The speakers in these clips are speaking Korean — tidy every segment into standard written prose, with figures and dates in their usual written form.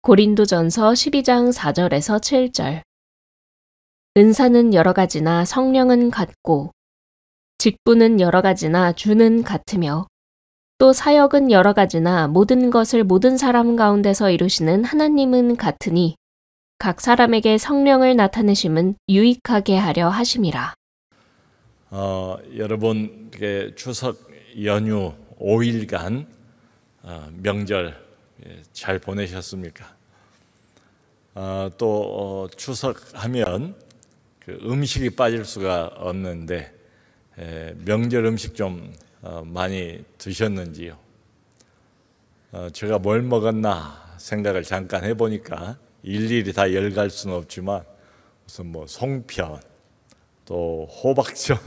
고린도전서 12장 4절에서 7절. 은사는 여러 가지나 성령은 같고 직분은 여러 가지나 주는 같으며 또 사역은 여러 가지나 모든 것을 모든 사람 가운데서 이루시는 하나님은 같으니 각 사람에게 성령을 나타내심은 유익하게 하려 하심이라. 여러분 추석 연휴 5일간 명절 잘 보내셨습니까? 또 추석하면 그 음식이 빠질 수가 없는데 명절 음식 좀 많이 드셨는지요? 제가 뭘 먹었나 생각을 잠깐 해보니까 일일이 다 열갈 수는 없지만 무슨 뭐 송편, 또 호박전,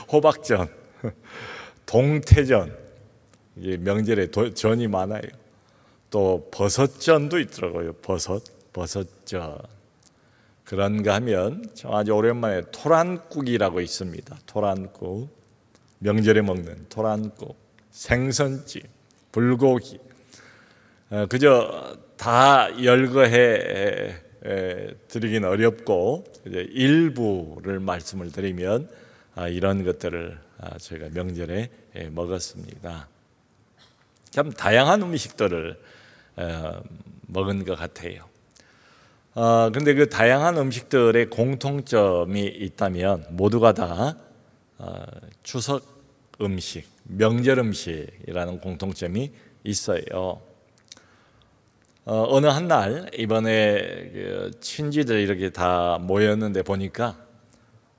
호박전, 동태전, 이게 명절에 전이 많아요. 또 버섯전도 있더라고요. 버섯전. 그런가 하면 아주 오랜만에 토란국이라고 있습니다. 토란국, 명절에 먹는 토란국, 생선찜, 불고기. 그저 다 열거해 드리긴 어렵고 이제 일부를 말씀을 드리면 이런 것들을 저희가 명절에 먹었습니다. 참 다양한 음식들을 먹은 것 같아요. 근데 그 다양한 음식들의 공통점이 있다면 모두가 다 추석 음식, 명절 음식이라는 공통점이 있어요. 어느 한 날 이번에 친지들 이렇게 다 모였는데 보니까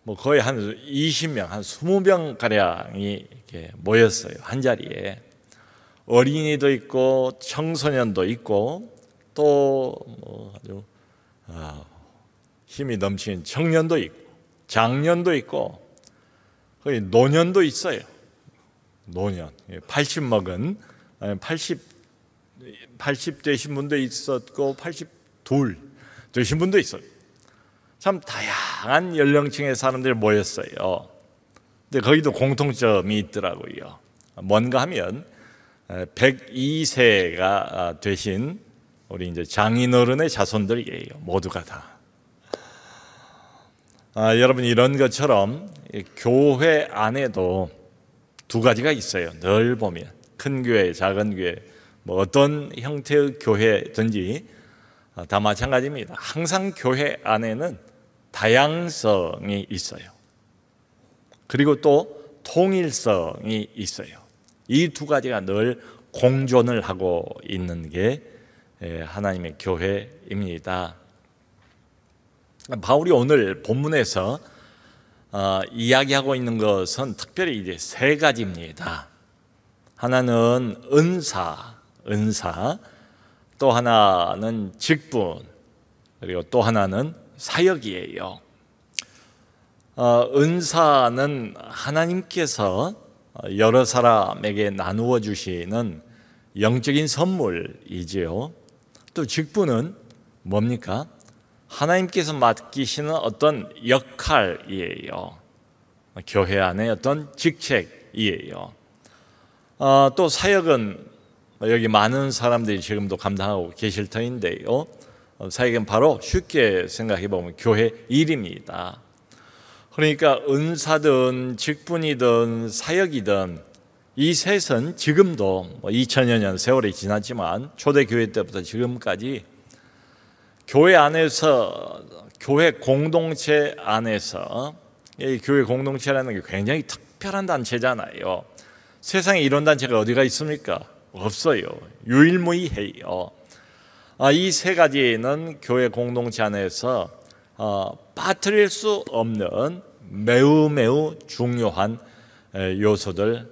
뭐 거의 한 20명, 한 20명 가량이 이렇게 모였어요. 한 자리에. 어린이도 있고 청소년도 있고 또 뭐 아주 힘이 넘치는 청년도 있고 장년도 있고 거의 노년도 있어요. 노년 80 먹은 80 되신 분도 있었고 82 되신 분도 있어요. 참 다양한 연령층의 사람들이 모였어요. 근데 거기도 공통점이 있더라고요. 뭔가 하면 102세가 되신 우리 이제 장인어른의 자손들이에요. 모두가 다. 여러분 이런 것처럼 교회 안에도 두 가지가 있어요. 늘 보면 큰 교회, 작은 교회, 뭐 어떤 형태의 교회든지 다 마찬가지입니다. 항상 교회 안에는 다양성이 있어요. 그리고 또 통일성이 있어요. 이 두 가지가 늘 공존을 하고 있는 게 하나님의 교회입니다. 바울이 오늘 본문에서 이야기하고 있는 것은 특별히 이제 세 가지입니다. 하나는 은사, 또 하나는 직분, 그리고 또 하나는 사역이에요. 은사는 하나님께서 여러 사람에게 나누어 주시는 영적인 선물이지요. 또 직분은 뭡니까? 하나님께서 맡기시는 어떤 역할이에요. 교회 안에 어떤 직책이에요. 또 사역은 여기 많은 사람들이 지금도 감당하고 계실 터인데요. 사역은 바로 쉽게 생각해 보면 교회 일입니다. 그러니까 은사든 직분이든 사역이든 이 셋은 지금도 2000여 년 세월이 지났지만 초대교회 때부터 지금까지 교회 안에서, 교회 공동체 안에서, 이 교회 공동체라는 게 굉장히 특별한 단체잖아요. 세상에 이런 단체가 어디가 있습니까? 없어요. 유일무이해요. 이 세 가지는 교회 공동체 안에서 빠뜨릴 수 없는 매우 중요한 요소들이에요.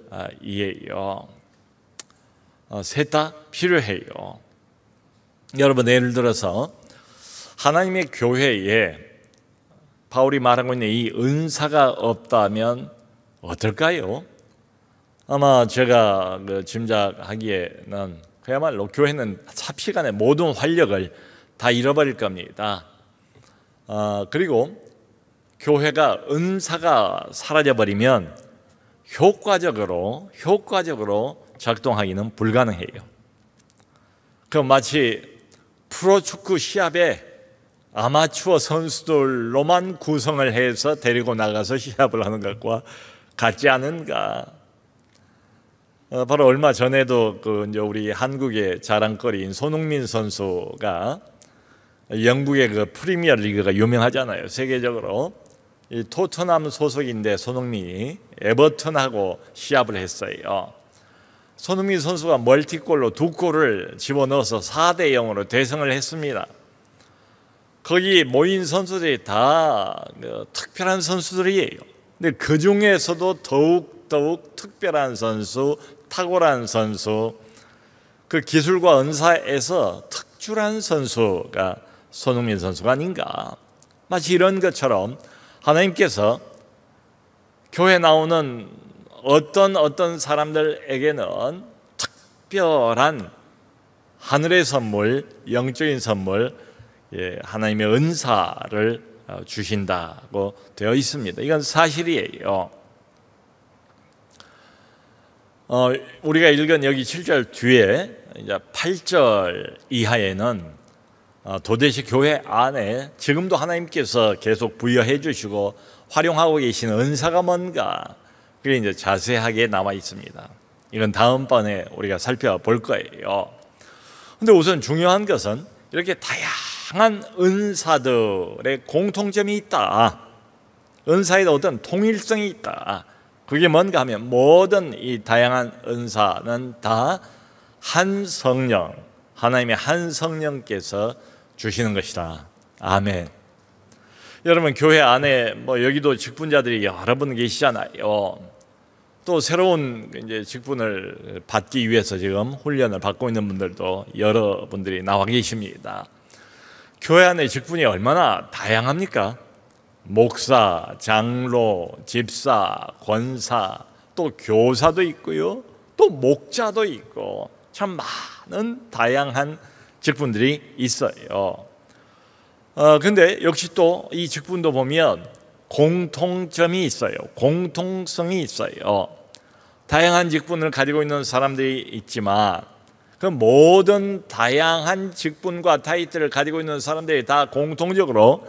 셋 다 필요해요. 여러분 예를 들어서 하나님의 교회에 바울이 말하고 있는 이 은사가 없다면 어떨까요? 아마 제가 짐작하기에는 그야말로 교회는 삽시간에 모든 활력을 다 잃어버릴 겁니다. 그리고 교회가 은사가 사라져버리면 효과적으로 작동하기는 불가능해요. 그 마치 프로축구 시합에 아마추어 선수들로만 구성을 해서 데리고 나가서 시합을 하는 것과 같지 않은가? 바로 얼마 전에도 이제 우리 한국의 자랑거리인 손흥민 선수가 영국의 그 프리미어 리그가 유명하잖아요. 세계적으로. 이 토트넘 소속인데 손흥민이 에버튼하고 시합을 했어요. 손흥민 선수가 멀티골로 2골을 집어넣어서 4대 0으로 대승을 했습니다. 거기 모인 선수들이 다 특별한 선수들이에요. 근데 그 중에서도 더욱 특별한 선수, 탁월한 선수, 그 기술과 은사에서 특출한 선수가 손흥민 선수가 아닌가. 마치 이런 것처럼 하나님께서 교회 나오는 어떤 사람들에게는 특별한 하늘의 선물, 영적인 선물, 하나님의 은사를 주신다고 되어 있습니다. 이건 사실이에요. 우리가 읽은 여기 7절 뒤에 이제 8절 이하에는 도대체 교회 안에 지금도 하나님께서 계속 부여해 주시고 활용하고 계신 은사가 뭔가, 그게 이제 자세하게 나와 있습니다. 이건 다음번에 우리가 살펴볼 거예요. 근데 우선 중요한 것은 이렇게 다양한 은사들의 공통점이 있다. 은사에도 어떤 통일성이 있다. 그게 뭔가 하면 모든 이 다양한 은사는 다 한 성령, 하나님의 한 성령께서 주시는 것이다. 아멘. 여러분, 교회 안에 여기도 직분자들이 여러 분 계시잖아요. 또 새로운 이제 직분을 받기 위해서 지금 훈련을 받고 있는 분들도 여러분들이 나와 계십니다. 교회 안에 직분이 얼마나 다양합니까? 목사, 장로, 집사, 권사, 또 교사도 있고요, 또 목자도 있고, 참 많은 다양한 직분들이 있어요. 근데 역시 또 이 직분도 보면 공통점이 있어요. 공통성이 있어요. 다양한 직분을 가지고 있는 사람들이 있지만 그 모든 다양한 직분과 타이틀을 가지고 있는 사람들이 다 공통적으로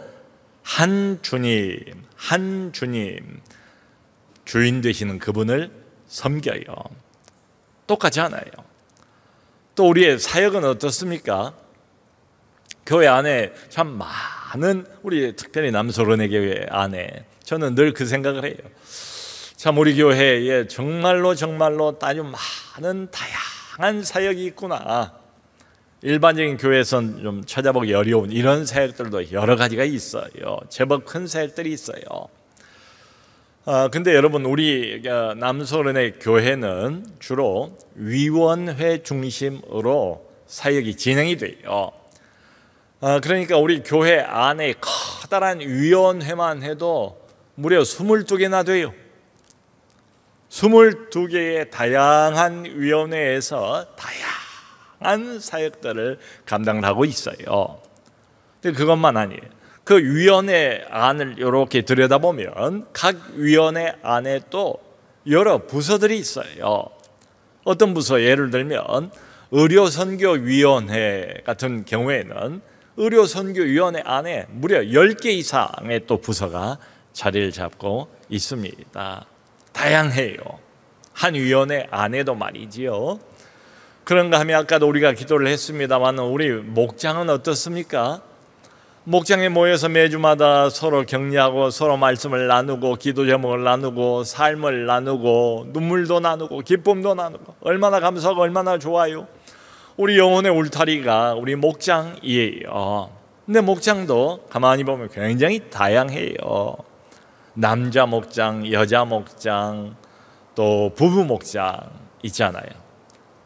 한 주님, 주인 되시는 그분을 섬겨요. 똑같지 않아요. 또 우리의 사역은 어떻습니까? 교회 안에 참 많은, 우리 특별히 남소련의 교회 안에 저는 늘 그 생각을 해요. 참 우리 교회에 정말로 아주 많은 다양한 사역이 있구나. 일반적인 교회에선 좀 찾아보기 어려운 이런 사역들도 여러 가지가 있어요. 제법 큰 사역들이 있어요. 근데 여러분, 우리 남소련의 교회는 주로 위원회 중심으로 사역이 진행이 돼요. 그러니까 우리 교회 안에 커다란 위원회만 해도 무려 22개나 돼요. 22개의 다양한 위원회에서 다양한 사역들을 감당을 하고 있어요. 근데 그것만 아니에요. 그 위원회 안을 이렇게 들여다보면 각 위원회 안에 또 여러 부서들이 있어요. 어떤 부서, 예를 들면 의료선교위원회 같은 경우에는 의료선교위원회 안에 무려 10개 이상의 또 부서가 자리를 잡고 있습니다. 다양해요. 한 위원회 안에도 말이지요. 그런가 하면 아까도 우리가 기도를 했습니다만 우리 목장은 어떻습니까? 목장에 모여서 매주마다 서로 격려하고 서로 말씀을 나누고 기도 제목을 나누고 삶을 나누고 눈물도 나누고 기쁨도 나누고 얼마나 감사하고 얼마나 좋아요. 우리 영혼의 울타리가 우리 목장이에요. 근데 목장도 가만히 보면 굉장히 다양해요. 남자 목장, 여자 목장, 또 부부 목장 있잖아요.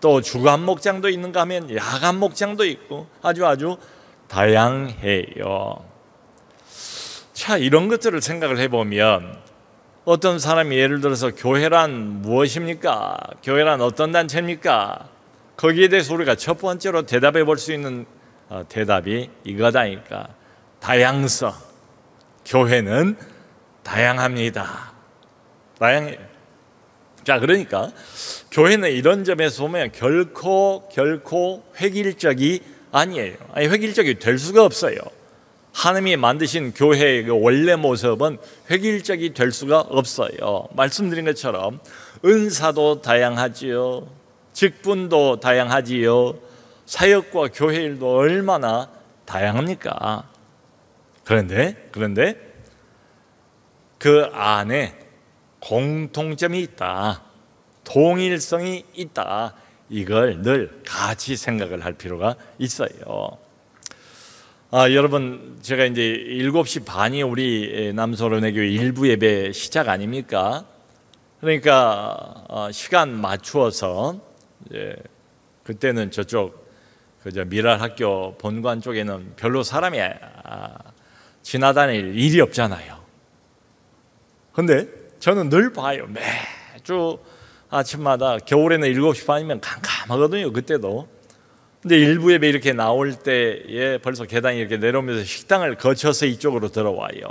또 주간 목장도 있는가 하면 야간 목장도 있고 아주 다양해요. 자, 이런 것들을 생각을 해보면 어떤 사람이 예를 들어서 교회란 무엇입니까? 교회란 어떤 단체입니까? 거기에 대해서 우리가 첫 번째로 대답해 볼 수 있는 대답이 이거다니까. 다양성. 교회는 다양합니다. 다양해요. 자, 그러니까 교회는 이런 점에서 보면 결코 획일적이 아니에요. 아니, 획일적이 될 수가 없어요. 하나님이 만드신 교회의 그 원래 모습은 획일적이 될 수가 없어요. 말씀드린 것처럼 은사도 다양하지요, 직분도 다양하지요, 사역과 교회 일도 얼마나 다양합니까? 그런데 그 안에 공통점이 있다, 통일성이 있다, 이걸 늘 같이 생각을 할 필요가 있어요. 여러분, 제가 이제 7시 반이 우리 남소련회교회 일부 예배 시작 아닙니까? 그러니까 시간 맞추어서 이제 그때는 저쪽 그저 미랄 학교 본관 쪽에는 별로 사람이 지나다닐 일이 없잖아요. 근데 저는 늘 봐요. 매주 아침마다, 겨울에는 7시 반이면 깜깜하거든요, 그때도. 근데 일부 예배 이렇게 나올 때에 벌써 계단이 이렇게 내려오면서 식당을 거쳐서 이쪽으로 들어와요.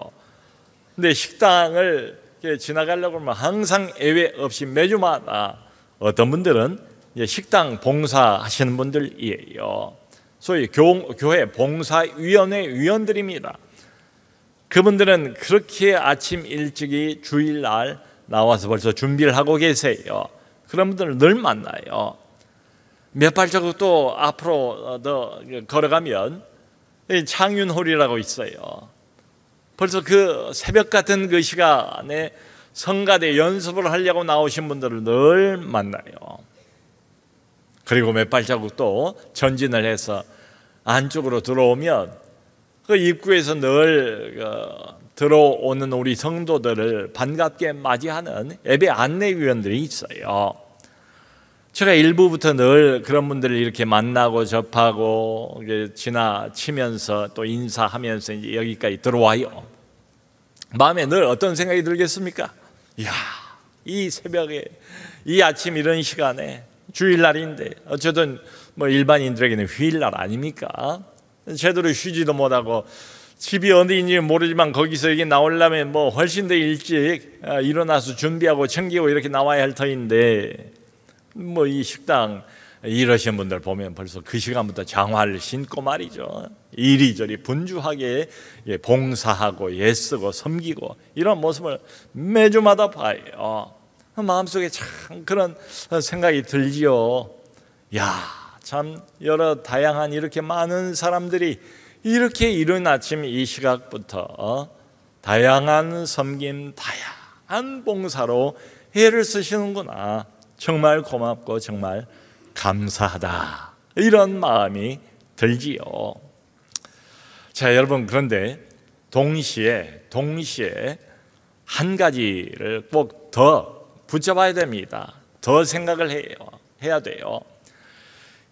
근데 식당을 지나가려고 하면 항상 예외 없이 매주마다 어떤 분들은 식당 봉사하시는 분들이에요. 소위 교회 봉사위원회 위원들입니다. 그분들은 그렇게 아침 일찍이 주일날 나와서 벌써 준비를 하고 계세요. 그런 분들을 늘 만나요. 몇 발자국 또 앞으로 더 걸어가면 창윤홀이라고 있어요. 벌써 그 새벽 같은 그 시간에 성가대 연습을 하려고 나오신 분들을 늘 만나요. 그리고 몇 발자국 또 전진을 해서 안쪽으로 들어오면 그 입구에서 늘 들어오는 우리 성도들을 반갑게 맞이하는 예배 안내위원들이 있어요. 제가 일부부터 늘 그런 분들을 이렇게 만나고 접하고 지나치면서 또 인사하면서 이제 여기까지 들어와요. 마음에 늘 어떤 생각이 들겠습니까? 이야, 이 새벽에, 이 아침 이런 시간에, 주일날인데 어쨌든 뭐 일반인들에게는 휴일날 아닙니까? 제대로 쉬지도 못하고 집이 어디인지 모르지만 거기서 여기 나오려면 뭐 훨씬 더 일찍 일어나서 준비하고 챙기고 이렇게 나와야 할 터인데, 뭐 이 식당 이러신 분들 보면 벌써 그 시간부터 장화를 신고 말이죠, 이리저리 분주하게 봉사하고 애쓰고 섬기고 이런 모습을 매주마다 봐요. 마음속에 참 그런 생각이 들지요. 야, 참 여러 다양한 이렇게 많은 사람들이 이렇게 이른 아침 이 시각부터 다양한 섬김, 다양한 봉사로 애를 쓰시는구나. 정말 고맙고 정말 감사하다, 이런 마음이 들지요. 자, 여러분, 그런데 동시에 한 가지를 꼭 더 붙잡아야 됩니다. 더 생각을 해야 돼요.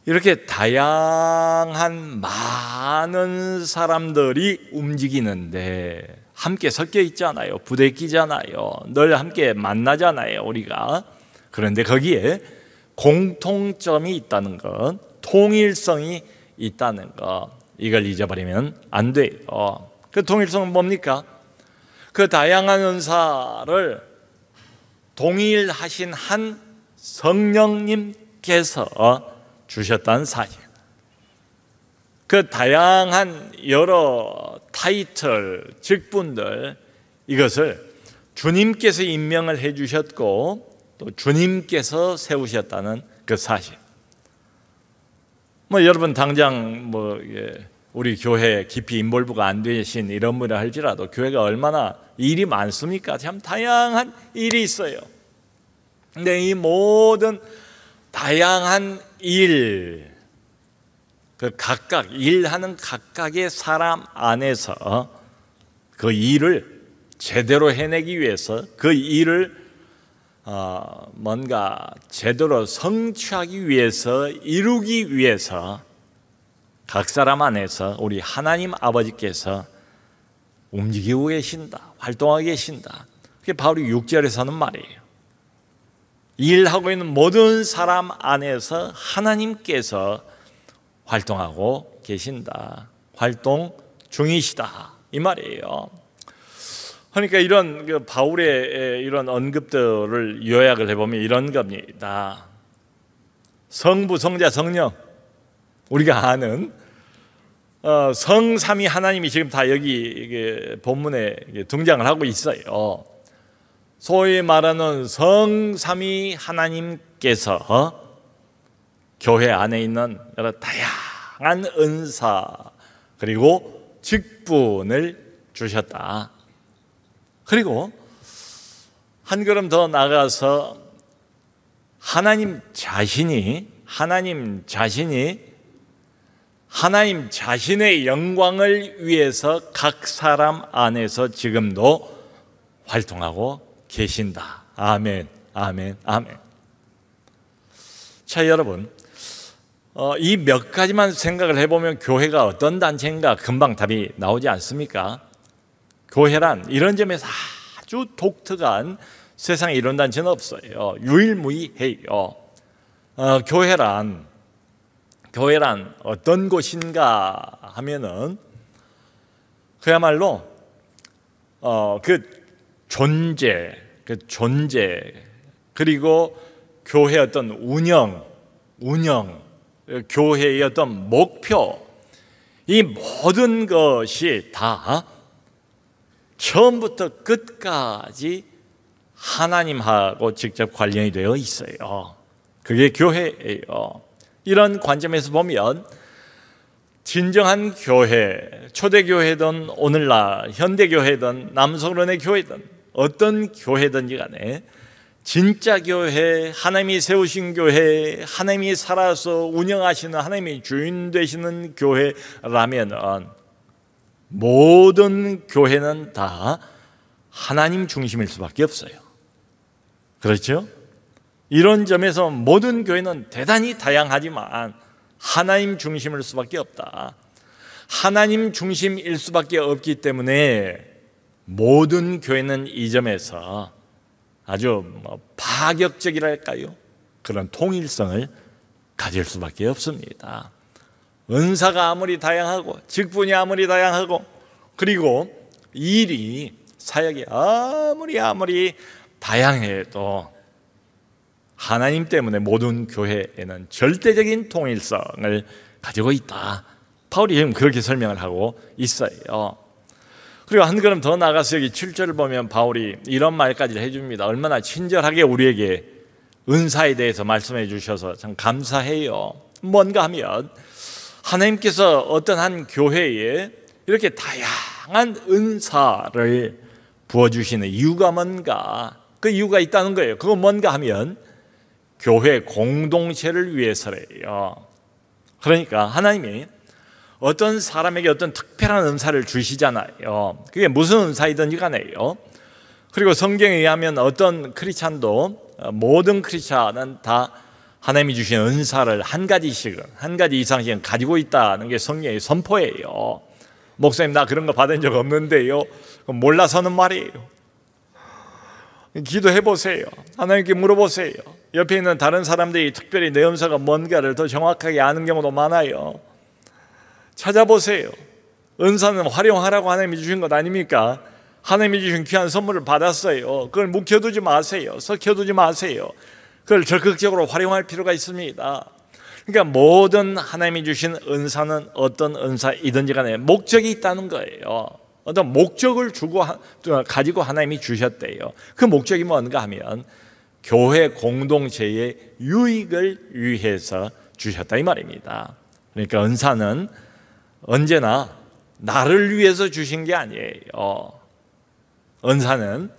이렇게 다양한 많은 사람들이 움직이는데 함께 섞여 있잖아요. 부대끼잖아요. 늘 함께 만나잖아요, 우리가. 그런데 거기에 공통점이 있다는 것, 통일성이 있다는 것, 이걸 잊어버리면 안 돼요. 그 통일성은 뭡니까? 그 다양한 은사를 동일하신 한 성령님께서 주셨다는 사실. 그 다양한 여러 타이틀, 직분들, 이것을 주님께서 임명을 해 주셨고 또 주님께서 세우셨다는 그 사실. 뭐 여러분 당장 우리 교회 깊이 인볼브가 안 되신 이런 분이라 할지라도 교회가 얼마나 일이 많습니까? 참 다양한 일이 있어요. 근데 이 모든 다양한 일, 그 각각 일하는 각각의 사람 안에서 그 일을 제대로 해내기 위해서, 그 일을 뭔가 제대로 성취하기 위해서, 이루기 위해서 각 사람 안에서 우리 하나님 아버지께서 움직이고 계신다, 활동하고 계신다. 그게 바로 6절에서 하는 말이에요. 일하고 있는 모든 사람 안에서 하나님께서 활동하고 계신다, 활동 중이시다, 이 말이에요. 그러니까 이런 바울의 이런 언급들을 요약을 해보면 이런 겁니다. 성부, 성자, 성령, 우리가 아는 성삼위 하나님이 지금 다 여기 이게 본문에 등장을 하고 있어요. 소위 말하는 성삼위 하나님께서 교회 안에 있는 여러 다양한 은사 그리고 직분을 주셨다. 그리고 한 걸음 더 나가서 하나님 자신의 영광을 위해서 각 사람 안에서 지금도 활동하고 계신다. 아멘, 아멘, 아멘. 자, 여러분, 이 몇 가지만 생각을 해보면 교회가 어떤 단체인가 금방 답이 나오지 않습니까? 교회란 이런 점에서 아주 독특한, 세상에 이런 단체는 없어요. 유일무이해요. 교회란 어떤 곳인가 하면은 그야말로 그 존재 그리고 교회의 어떤 운영, 교회의 어떤 목표, 이 모든 것이 다 처음부터 끝까지 하나님하고 직접 관련이 되어 있어요. 그게 교회예요. 이런 관점에서 보면 진정한 교회, 초대교회든 오늘날 현대교회든 남소론의 교회든 어떤 교회든지 간에 진짜 교회, 하나님이 세우신 교회, 하나님이 살아서 운영하시는, 하나님이 주인 되시는 교회라면 모든 교회는 다 하나님 중심일 수밖에 없어요. 그렇죠? 이런 점에서 모든 교회는 대단히 다양하지만 하나님 중심일 수밖에 없다. 하나님 중심일 수밖에 없기 때문에 모든 교회는 이 점에서 아주 파격적이랄까요? 그런 통일성을 가질 수밖에 없습니다. 은사가 아무리 다양하고 직분이 아무리 다양하고 그리고 일이 사역이 아무리 다양해도 하나님 때문에 모든 교회에는 절대적인 통일성을 가지고 있다. 바울이 지금 그렇게 설명을 하고 있어요. 그리고 한 걸음 더 나가서 여기 7절을 보면 바울이 이런 말까지 해줍니다. 얼마나 친절하게 우리에게 은사에 대해서 말씀해 주셔서 참 감사해요. 뭔가 하면 하나님께서 어떤 한 교회에 이렇게 다양한 은사를 부어주시는 이유가 뭔가, 그 이유가 있다는 거예요. 그건 뭔가 하면 교회 공동체를 위해서래요. 그러니까 하나님이 어떤 사람에게 어떤 특별한 은사를 주시잖아요. 그게 무슨 은사이든지 간에요. 그리고 성경에 의하면 어떤 크리스찬도 모든 크리스찬은 다 하나님이 주신 은사를 한 가지 이상씩은 가지고 있다는 게 성경의 선포예요. 목사님 나 그런 거 받은 적 없는데요. 몰라서는 말이에요. 기도해 보세요. 하나님께 물어보세요. 옆에 있는 다른 사람들이 특별히 내 은사가 뭔가를 더 정확하게 아는 경우도 많아요. 찾아보세요. 은사는 활용하라고 하나님이 주신 것 아닙니까? 하나님이 주신 귀한 선물을 받았어요. 그걸 묵혀두지 마세요. 썩혀두지 마세요. 그걸 적극적으로 활용할 필요가 있습니다. 그러니까 모든 하나님이 주신 은사는 어떤 은사이든지 간에 목적이 있다는 거예요. 어떤 목적을 가지고 하나님이 주셨대요. 그 목적이 뭔가 하면 교회 공동체의 유익을 위해서 주셨다 이 말입니다. 그러니까 은사는 언제나 나를 위해서 주신 게 아니에요. 은사는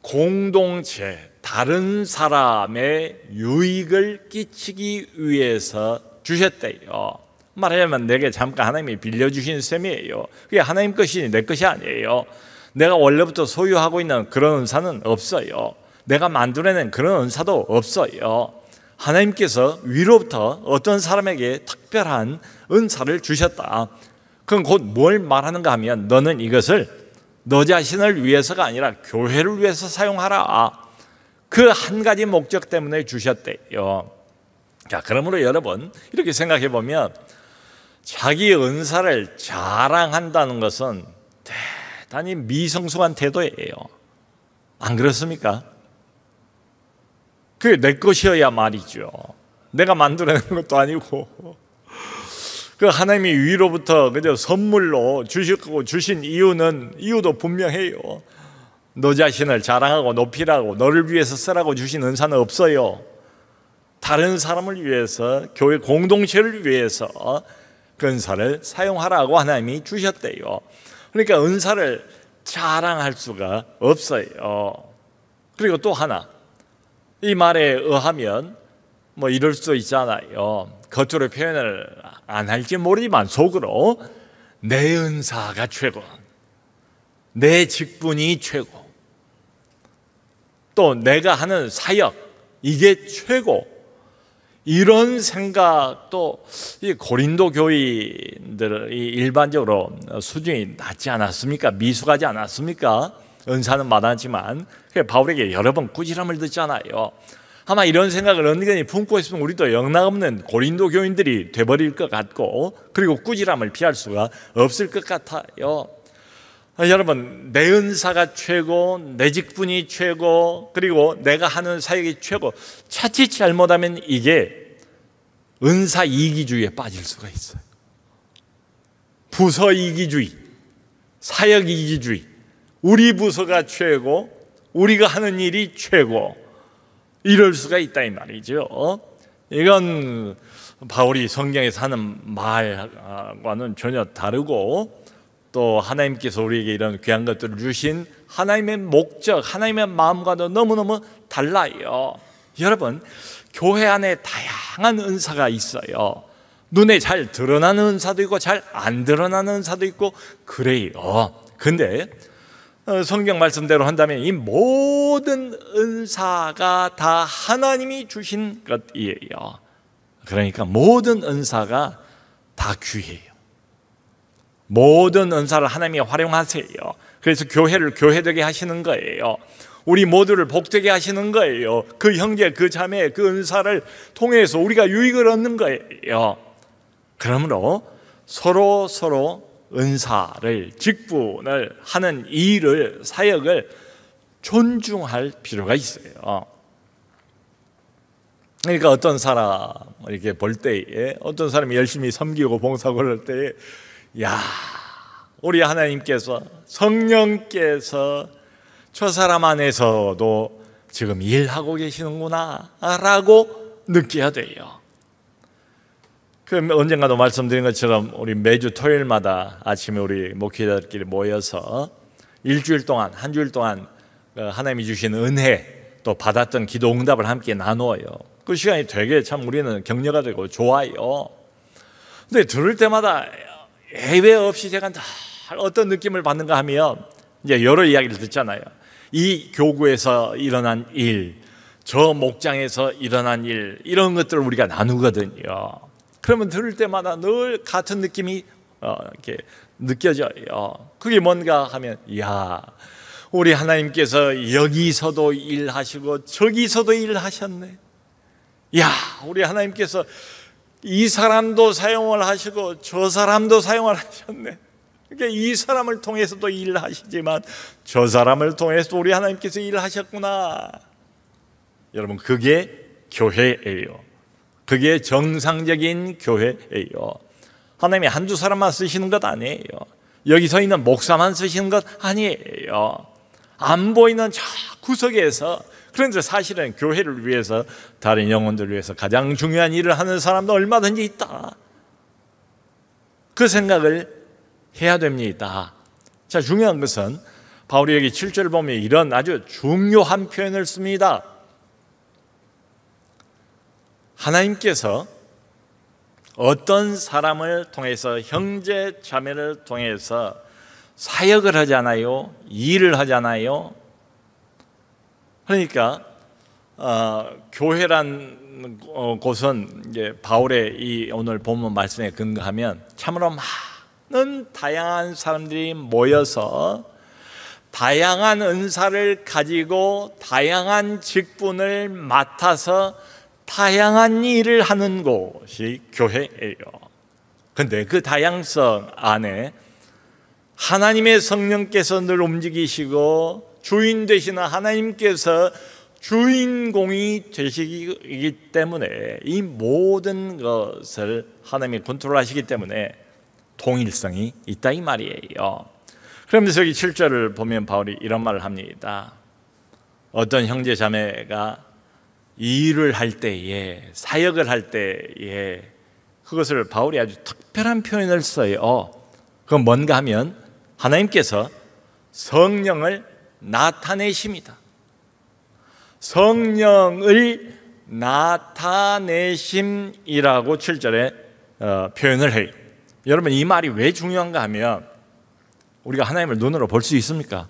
공동체, 다른 사람의 유익을 끼치기 위해서 주셨대요. 말하자면 내게 잠깐 하나님이 빌려주신 셈이에요. 그게 하나님 것이니 내 것이 아니에요. 내가 원래부터 소유하고 있는 그런 은사는 없어요. 내가 만들어낸 그런 은사도 없어요. 하나님께서 위로부터 어떤 사람에게 특별한 은사를 주셨다. 그건 곧 뭘 말하는가 하면 너는 이것을 너 자신을 위해서가 아니라 교회를 위해서 사용하라. 그 한 가지 목적 때문에 주셨대요. 자, 그러므로 여러분 이렇게 생각해 보면 자기 은사를 자랑한다는 것은 대단히 미성숙한 태도예요. 안 그렇습니까? 그게 내 것이어야 말이죠. 내가 만들어낸 것도 아니고 그 하나님이 위로부터 그저 선물로 주시고 주신 이유도 분명해요. 너 자신을 자랑하고 높이라고, 너를 위해서 쓰라고 주신 은사는 없어요. 다른 사람을 위해서, 교회 공동체를 위해서 그 은사를 사용하라고 하나님이 주셨대요. 그러니까 은사를 자랑할 수가 없어요. 그리고 또 하나, 이 말에 의하면 뭐 이럴 수도 있잖아요. 겉으로 표현을 안 할지 모르지만 속으로 내 은사가 최고, 내 직분이 최고, 또 내가 하는 사역 이게 최고, 이런 생각도 이 고린도 교인들이 일반적으로 수준이 낮지 않았습니까? 미숙하지 않았습니까? 은사는 많았지만 바울에게 여러 번 꾸지람을 듣잖아요. 아마 이런 생각을 은근히 품고 있으면 우리도 영락없는 고린도 교인들이 돼버릴 것 같고, 그리고 꾸지람을 피할 수가 없을 것 같아요. 여러분, 내 은사가 최고, 내 직분이 최고, 그리고 내가 하는 사역이 최고, 자칫 잘못하면 이게 은사 이기주의에 빠질 수가 있어요. 부서 이기주의, 사역 이기주의, 우리 부서가 최고, 우리가 하는 일이 최고, 이럴 수가 있다 이 말이죠. 이건 바울이 성경에서 하는 말과는 전혀 다르고, 또 하나님께서 우리에게 이런 귀한 것들을 주신 하나님의 목적, 하나님의 마음과도 너무너무 달라요. 여러분, 교회 안에 다양한 은사가 있어요. 눈에 잘 드러나는 은사도 있고 잘 안 드러나는 은사도 있고 그래요. 근데 성경 말씀대로 한다면 이 모든 은사가 다 하나님이 주신 것이에요. 그러니까 모든 은사가 다 귀해요. 모든 은사를 하나님이 활용하세요. 그래서 교회를 교회되게 하시는 거예요. 우리 모두를 복되게 하시는 거예요. 그 형제, 그 자매, 그 은사를 통해서 우리가 유익을 얻는 거예요. 그러므로 서로 은사를, 직분을 하는 일을, 사역을 존중할 필요가 있어요. 그러니까 어떤 사람 이렇게 볼 때에, 어떤 사람이 열심히 섬기고 봉사하고 그럴 때에, 야, 우리 하나님께서, 성령께서 저 사람 안에서도 지금 일하고 계시는구나 라고 느껴야 돼요. 언젠가도 말씀드린 것처럼 우리 매주 토요일마다 아침에 우리 목회자들끼리 모여서 일주일 동안, 한 주일 동안 하나님이 주신 은혜, 또 받았던 기도 응답을 함께 나누어요. 그 시간이 되게 참 우리는 격려가 되고 좋아요. 근데 들을 때마다 예외 없이 제가 어떤 느낌을 받는가 하면, 이제 여러 이야기를 듣잖아요. 이 교구에서 일어난 일, 저 목장에서 일어난 일, 이런 것들을 우리가 나누거든요. 그러면 들을 때마다 늘 같은 느낌이 이렇게 느껴져요. 그게 뭔가 하면, 이야, 우리 하나님께서 여기서도 일하시고 저기서도 일하셨네. 이야, 우리 하나님께서 이 사람도 사용을 하시고 저 사람도 사용을 하셨네. 그러니까 이 사람을 통해서도 일하시지만 저 사람을 통해서도 우리 하나님께서 일하셨구나. 여러분, 그게 교회예요. 그게 정상적인 교회예요. 하나님이 한두 사람만 쓰시는 것 아니에요. 여기 서 있는 목사만 쓰시는 것 아니에요. 안 보이는 저 구석에서, 그런데 사실은 교회를 위해서, 다른 영혼들을 위해서 가장 중요한 일을 하는 사람도 얼마든지 있다. 그 생각을 해야 됩니다. 자, 중요한 것은 바울이 여기 7절 보면 이런 아주 중요한 표현을 씁니다. 하나님께서 어떤 사람을 통해서, 형제 자매를 통해서 사역을 하잖아요. 일을 하잖아요. 그러니까 교회란 곳은 이제 바울의 이 오늘 본문 말씀에 근거하면 참으로 많은 다양한 사람들이 모여서 다양한 은사를 가지고 다양한 직분을 맡아서 다양한 일을 하는 곳이 교회예요. 그런데 그 다양성 안에 하나님의 성령께서 늘 움직이시고 주인 되시는 하나님께서 주인공이 되시기 때문에 이 모든 것을 하나님이 컨트롤하시기 때문에 통일성이 있다 이 말이에요. 그러면서 여기 7절을 보면 바울이 이런 말을 합니다. 어떤 형제 자매가 일을 할 때에, 사역을 할 때에 그것을 바울이 아주 특별한 표현을 써요. 그건 뭔가 하면 하나님께서 성령을 나타내십니다. 성령을 나타내심이라고 7절에 표현을 해요. 여러분, 이 말이 왜 중요한가 하면 우리가 하나님을 눈으로 볼 수 있습니까?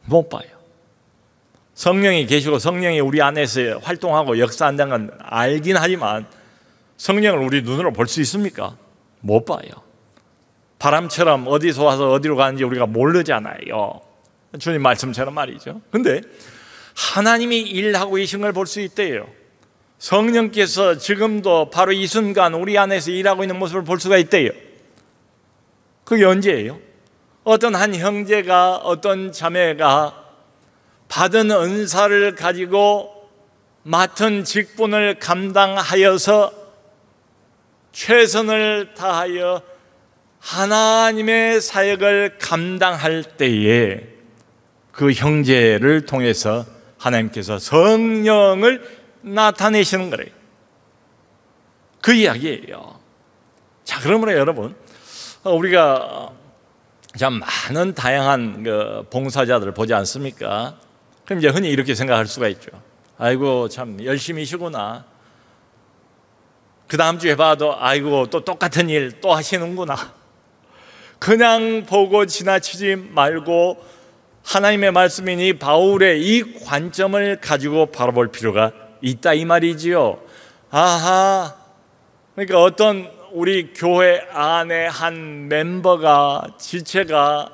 못 봐요. 성령이 계시고 성령이 우리 안에서 활동하고 역사한다는 건 알긴 하지만 성령을 우리 눈으로 볼 수 있습니까? 못 봐요. 바람처럼 어디서 와서 어디로 가는지 우리가 모르잖아요. 주님 말씀처럼 말이죠. 근데 하나님이 일하고 계신 걸 볼 수 있대요. 성령께서 지금도 바로 이 순간 우리 안에서 일하고 있는 모습을 볼 수가 있대요. 그게 언제예요? 어떤 한 형제가, 어떤 자매가 받은 은사를 가지고 맡은 직분을 감당하여서 최선을 다하여 하나님의 사역을 감당할 때에 그 형제를 통해서 하나님께서 성령을 나타내시는 거래요. 그 이야기예요. 자, 그러므로 여러분, 우리가 참 많은 다양한 봉사자들을 보지 않습니까? 그럼 이제 흔히 이렇게 생각할 수가 있죠. 아이고, 참 열심히시구나. 그 다음 주에 봐도 아이고, 또 똑같은 일 또 하시는구나. 그냥 보고 지나치지 말고 하나님의 말씀이니 바울의 이 관점을 가지고 바라볼 필요가 있다 이 말이지요. 아하, 그러니까 어떤 우리 교회 안에 한 멤버가, 지체가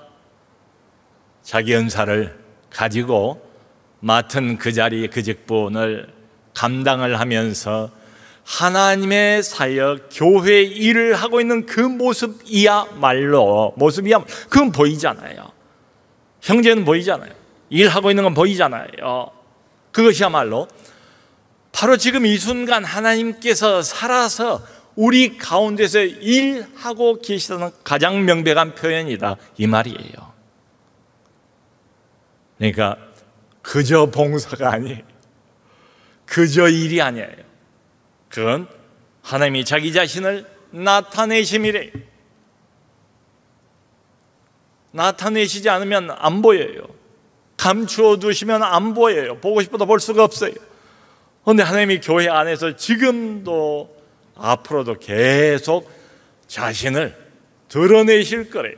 자기 은사를 가지고 맡은 그 자리, 그 직분을 감당을 하면서 하나님의 사역, 교회 일을 하고 있는 그 모습이야말로 그건 보이잖아요. 형제는 보이잖아요. 일하고 있는 건 보이잖아요. 그것이야말로 바로 지금 이 순간 하나님께서 살아서 우리 가운데서 일하고 계시다는 가장 명백한 표현이다 이 말이에요. 그러니까 그저 봉사가 아니에요. 그저 일이 아니에요. 그건 하나님이 자기 자신을 나타내심이래요. 나타내시지 않으면 안 보여요. 감추어 두시면 안 보여요. 보고 싶어도 볼 수가 없어요. 그런데 하나님이 교회 안에서 지금도 앞으로도 계속 자신을 드러내실 거래요.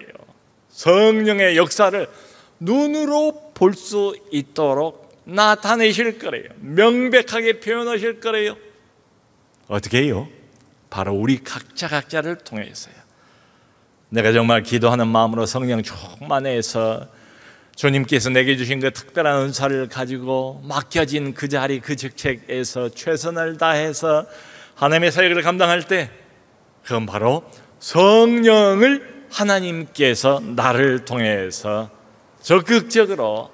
성령의 역사를 눈으로 볼 수 있도록 나타내실 거래요. 명백하게 표현하실 거래요. 어떻게 해요? 바로 우리 각자를 통해서요. 내가 정말 기도하는 마음으로 성령 충만해서 주님께서 내게 주신 그 특별한 은사를 가지고 맡겨진 그 자리, 그 직책에서 최선을 다해서 하나님의 사역을 감당할 때 그건 바로 성령을 하나님께서 나를 통해서 적극적으로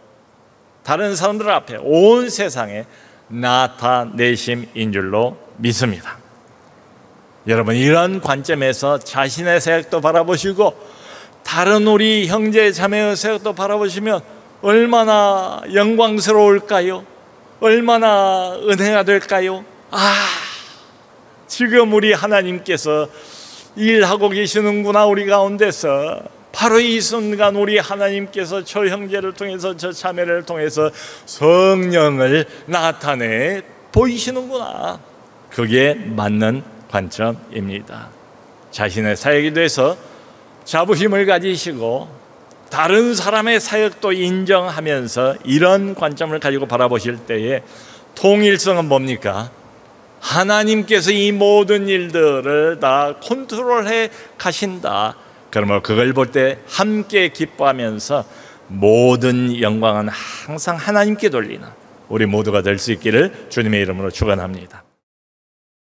다른 사람들 앞에 온 세상에 나타내심인 줄로 믿습니다. 여러분, 이런 관점에서 자신의 사역도 바라보시고 다른 우리 형제 자매의 사역도 바라보시면 얼마나 영광스러울까요? 얼마나 은혜가 될까요? 지금 우리 하나님께서 일하고 계시는구나. 우리 가운데서 바로 이 순간 우리 하나님께서 저 형제를 통해서, 저 자매를 통해서 성령을 나타내 보이시는구나. 그게 맞는 관점입니다. 자신의 사역에 대해서 자부심을 가지시고 다른 사람의 사역도 인정하면서 이런 관점을 가지고 바라보실 때에 통일성은 뭡니까? 하나님께서 이 모든 일들을 다 컨트롤해 가신다. 그러면 그걸 볼 때 함께 기뻐하면서 모든 영광은 항상 하나님께 돌리는 우리 모두가 될 수 있기를 주님의 이름으로 축원합니다.